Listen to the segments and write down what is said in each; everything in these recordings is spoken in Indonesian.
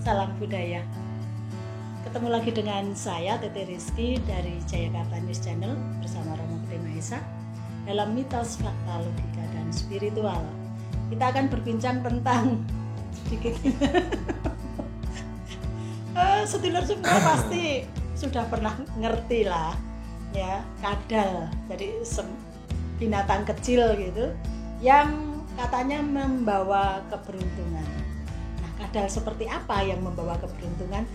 Salam budaya. Ketemu lagi dengan saya Tete Rizky dari Jayakarta News Channel bersama Romo Gede Mahesa dalam mitos, fakta, logika, dan spiritual. Kita akan berbincang tentang sedikit sedulur semua pasti sudah pernah ngerti lah ya, kadal. Jadi binatang kecil gitu yang katanya membawa keberuntungan. Nah, kadal seperti apa yang membawa keberuntungan?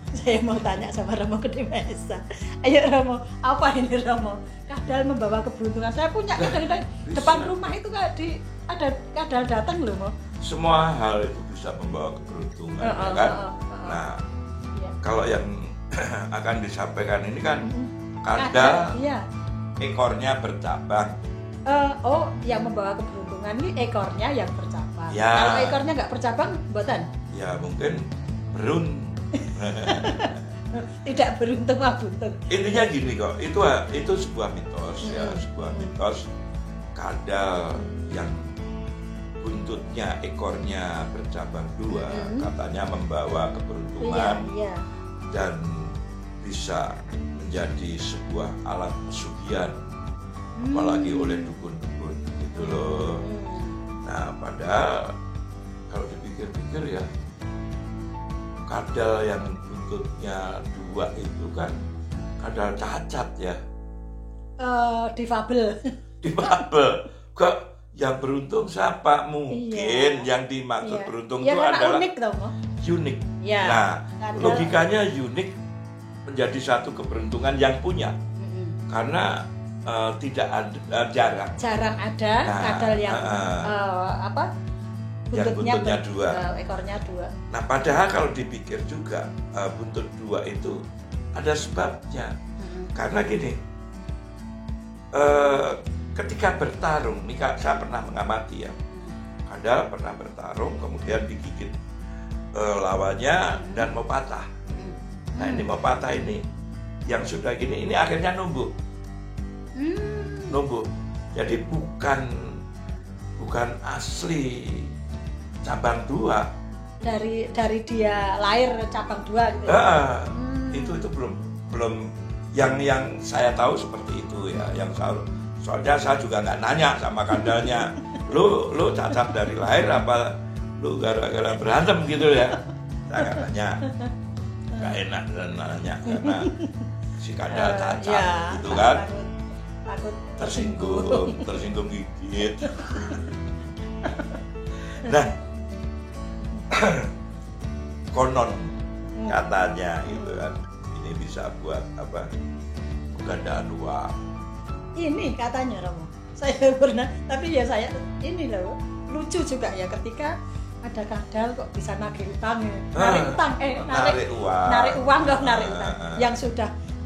Saya mau tanya sama Romo Gede Mahesa. Ayo Romo, apa ini Romo? Kadal membawa keberuntungan. Saya punya kadal depan rumah itu ada kadal datang loh, Mo. Semua hal itu bisa membawa keberuntungan, kan? Nah, kalau yang akan disampaikan ini kan kadal, ekornya bercabang. Yang membawa keberuntungan ini ekornya yang bercabang. Ya. Kalau ekornya nggak bercabang, mboten? Ya mungkin Tidak beruntung buntung. Intinya gini kok, itu sebuah mitos ya, sebuah mitos. Kadal yang buntutnya, ekornya bercabang dua, katanya membawa keberuntungan dan bisa menjadi sebuah alat pesugihan, apalagi oleh dukun-dukun gitu loh. Nah, padahal kalau dipikir-pikir ya, kadal yang buntutnya dua itu kan kadal cacat ya. Difabel. Kok yang beruntung siapa? Mungkin yang dimaksud beruntung itu adalah unik dong. Unik. Ya, nah, kadal. Logikanya unik menjadi satu keberuntungan yang punya. Karena tidak ada, jarang ada kadal yang buntutnya dua, ekornya dua. Nah, padahal kalau dipikir juga buntut dua itu ada sebabnya. Karena gini, ketika bertarung, nih saya pernah mengamati ya, kadal pernah bertarung, kemudian digigit lawannya dan mau patah. Nah, ini mau patah ini, yang sudah gini, ini akhirnya numbuh. Jadi bukan asli cabang dua. Dari dia lahir cabang dua gitu. Itu belum yang saya tahu seperti itu ya. Soalnya saya juga nggak nanya sama kadalnya. Lu cacat dari lahir apa lu gara-gara berantem gitu ya? Saya nggak nanya. Nggak enak dan nanya karena si kadal cacat gitu kan. Takut tersinggung gigit. Nah, konon katanya itu kan ini bisa buat apa, penggandaan uang. Ini katanya Romo, saya pernah, tapi ya saya ini loh lucu juga ya, ketika ada kadal kok bisa nagih utang ya. Narik uang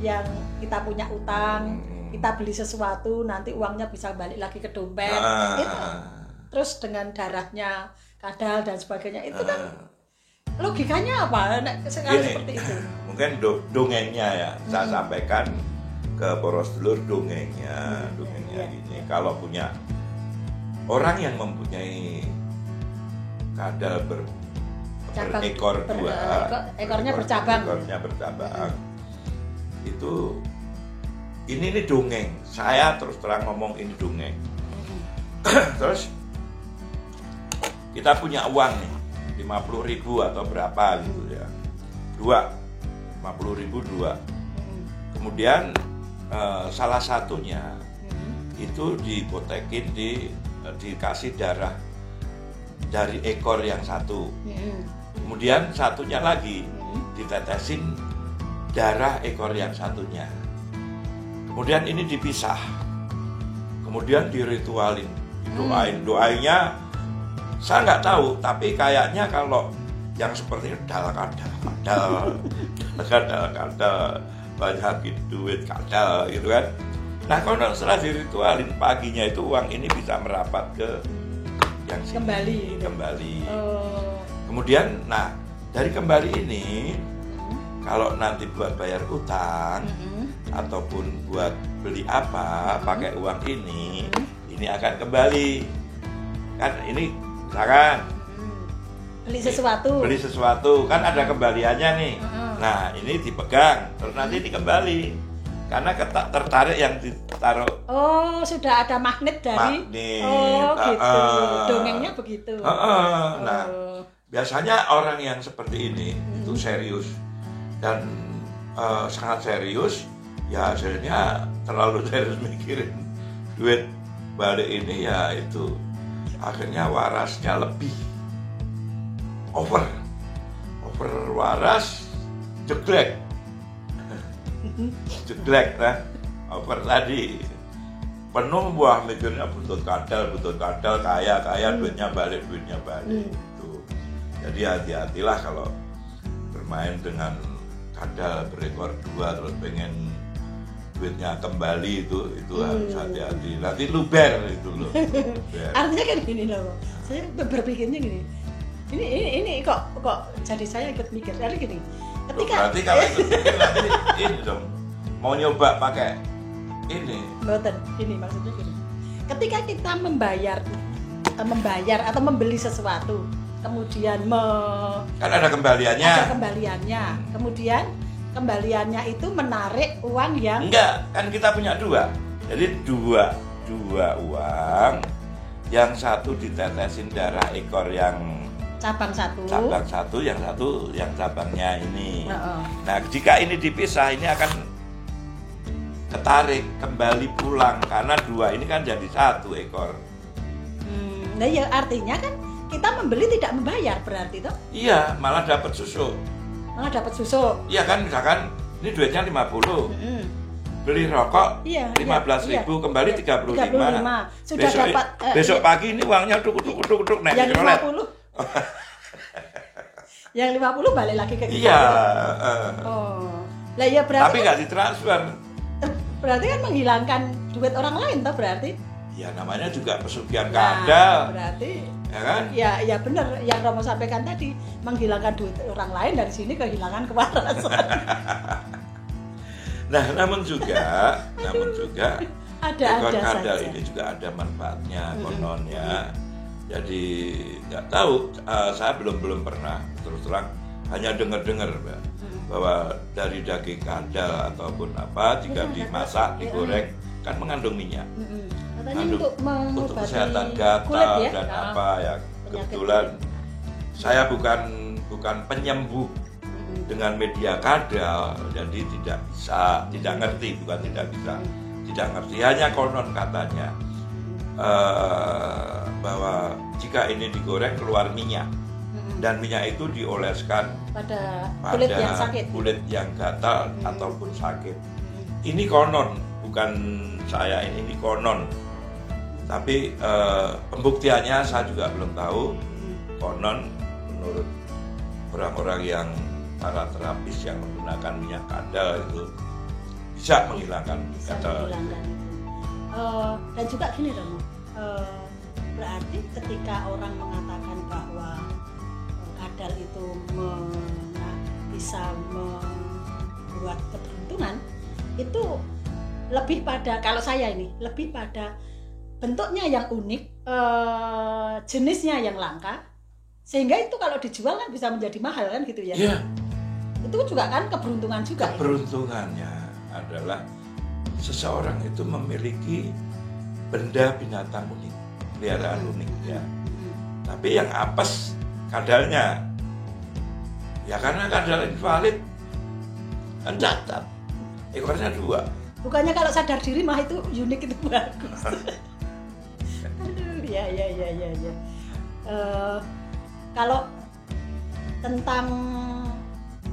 yang kita punya utang, kita beli sesuatu, nanti uangnya bisa balik lagi ke dompet. Itu terus dengan darahnya kadal dan sebagainya, itu kan logikanya apa seperti itu? Mungkin dongengnya ya, saya sampaikan ke poros dulur dongengnya gini. Kalau punya orang yang mempunyai kadal berekor dua, ekornya bercabang, itu ini dongeng. Saya terus terang ngomong ini dongeng. Terus kita punya uang nih 50.000 atau berapa gitu ya, 50.000 dua. Kemudian salah satunya itu dipotekin, dikasih darah dari ekor yang satu. Kemudian satunya lagi ditetesin darah ekor yang satunya. Kemudian ini dipisah. Kemudian diritualin, doainnya saya nggak tahu, tapi kayaknya kalau yang seperti kadal banyakin duit kadal gitu kan. Nah, kalau setelah diritualin paginya itu uang ini bisa merapat ke yang sini, kembali. Kemudian, nah dari kembali ini kalau nanti buat bayar utang ataupun buat beli apa pakai uang ini akan kembali. Kan ini misalkan beli sesuatu kan ada kembaliannya nih. Nah ini dipegang terus nanti dikembali karena tertarik yang ditaruh. Oh sudah ada magnet dari. Oh gitu. Dongengnya begitu. Nah biasanya orang yang seperti ini itu serius dan sangat serius, ya hasilnya terlalu serius mikirin duit balik ini, ya itu akhirnya warasnya lebih over waras, jeglek nah over tadi penuh buah mikirnya butuh kadal kaya duitnya balik itu. Jadi hati-hatilah kalau bermain dengan kadal berekor 2 terus pengen duitnya kembali itu harus hati-hati, nanti luber itu loh. Artinya kan gini loh, saya berpikirnya gini, ini kok jadi saya ikut mikir, jadi gini, ketika berarti kalau ikut mikir nanti ini dong, mau nyoba pakai ini. Betul, ini maksudnya gini, ketika kita membayar atau membeli sesuatu, kemudian kan ada kembaliannya, kemudian kembaliannya itu menarik uang yang enggak, kan kita punya 2, jadi dua uang, yang satu ditetesin darah ekor yang cabang satu, yang satu yang cabangnya ini. Nah jika ini dipisah ini akan ketarik kembali pulang karena 2 ini kan jadi 1 ekor. Nah ya artinya kan kita membeli tidak membayar berarti toh? Iya, malah dapat susu. Iya kan, misalkan ini duitnya 50. Beli rokok 15.000 kembali 35. Sudah dapat besok pagi ini uangnya tuk naik yang 50. Yang 50 balik lagi ke kita. Iya. Lah ya berarti tapi nggak ditransfer. Berarti kan menghilangkan duit orang lain toh berarti? Ya namanya juga pesugihan kadal. Berarti ya kan? Ya benar yang Romo sampaikan tadi, menghilangkan duit orang lain, dari sini kehilangan kewarasan. Nah, namun juga ada kadal saja. ini juga ada manfaatnya kononnya. Jadi nggak tahu, saya belum pernah terus terang, hanya dengar bahwa dari daging kadal ataupun apa jika dimasak, digoreng kan mengandung minyak. Katanya untuk kesehatan gatal kulit, ya? Dan apa ya, kebetulan saya bukan penyembuh dengan media kadal, jadi tidak ngerti, hanya konon katanya bahwa jika ini digoreng keluar minyak, dan minyak itu dioleskan pada kulit yang gatal ataupun sakit. Ini konon, bukan saya, ini konon. Tapi pembuktiannya saya juga belum tahu. Konon menurut orang-orang yang para terapis yang menggunakan minyak kadal itu bisa menghilangkan gatal. Dan juga gini Romo, berarti ketika orang mengatakan bahwa kadal itu bisa membuat keberuntungan, itu lebih pada, kalau saya ini lebih pada bentuknya yang unik, jenisnya yang langka, sehingga itu kalau dijual kan bisa menjadi mahal kan gitu ya. Iya. Itu juga kan keberuntungan juga. Keberuntungannya adalah seseorang itu memiliki benda binatang unik, peliharaan unik ya. Tapi yang apes kadalnya. Ya karena kadal invalid kan cacat. Ekornya 2. Bukannya kalau sadar diri mah itu unik, itu bagus. Aduh, ya. Kalau tentang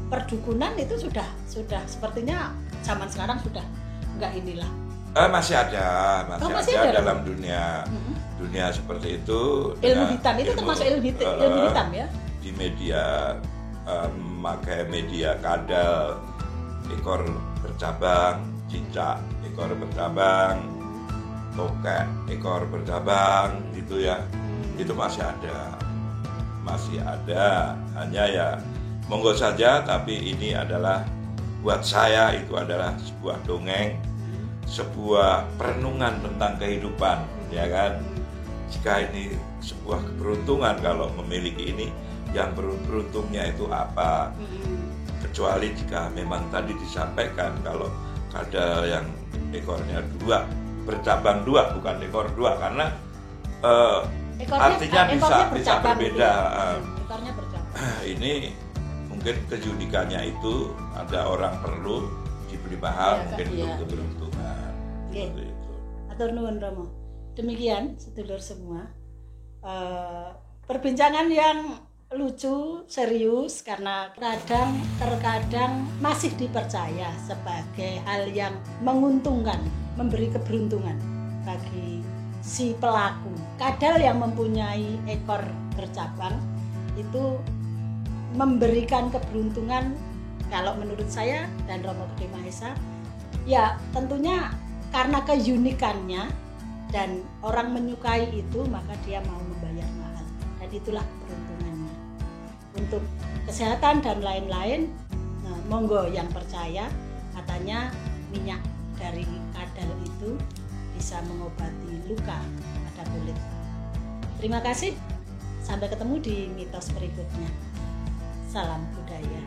perdukunan itu sudah sepertinya zaman sekarang sudah enggak inilah. Masih ada dalam dunia seperti itu. Ilmu hitam itu termasuk ilmu hitam ya. Di media memakai media kadal, ekor bercabang, cicak ekor bercabang, tokek ekor bercabang gitu ya. Itu masih ada, hanya ya monggo saja, tapi ini adalah buat saya itu adalah sebuah dongeng, sebuah perenungan tentang kehidupan, ya kan. Jika ini sebuah keberuntungan kalau memiliki ini, yang beruntungnya itu apa. Kecuali jika memang tadi disampaikan kalau kadal yang ekornya 2 bercabang 2 bukan ekor 2 karena artinya bisa berbeda. Ekornya bercabang. Ini mungkin keunikannya itu ada orang perlu dibeli mahal mungkin untuk keberuntungan. Seperti itu. Atur nuwun Romo. Demikian sedulur semua. Perbincangan yang lucu, serius karena terkadang masih dipercaya sebagai hal yang menguntungkan, memberi keberuntungan bagi si pelaku. Kadal yang mempunyai ekor bercabang itu memberikan keberuntungan kalau menurut saya dan Romo Gede Mahesa. Ya tentunya karena keunikannya dan orang menyukai itu maka dia mau membayar mahal dan itulah keberuntungannya. Untuk kesehatan dan lain-lain, nah, monggo yang percaya, katanya minyak dari kadal itu bisa mengobati luka pada kulit. Terima kasih, sampai ketemu di mitos berikutnya. Salam budaya.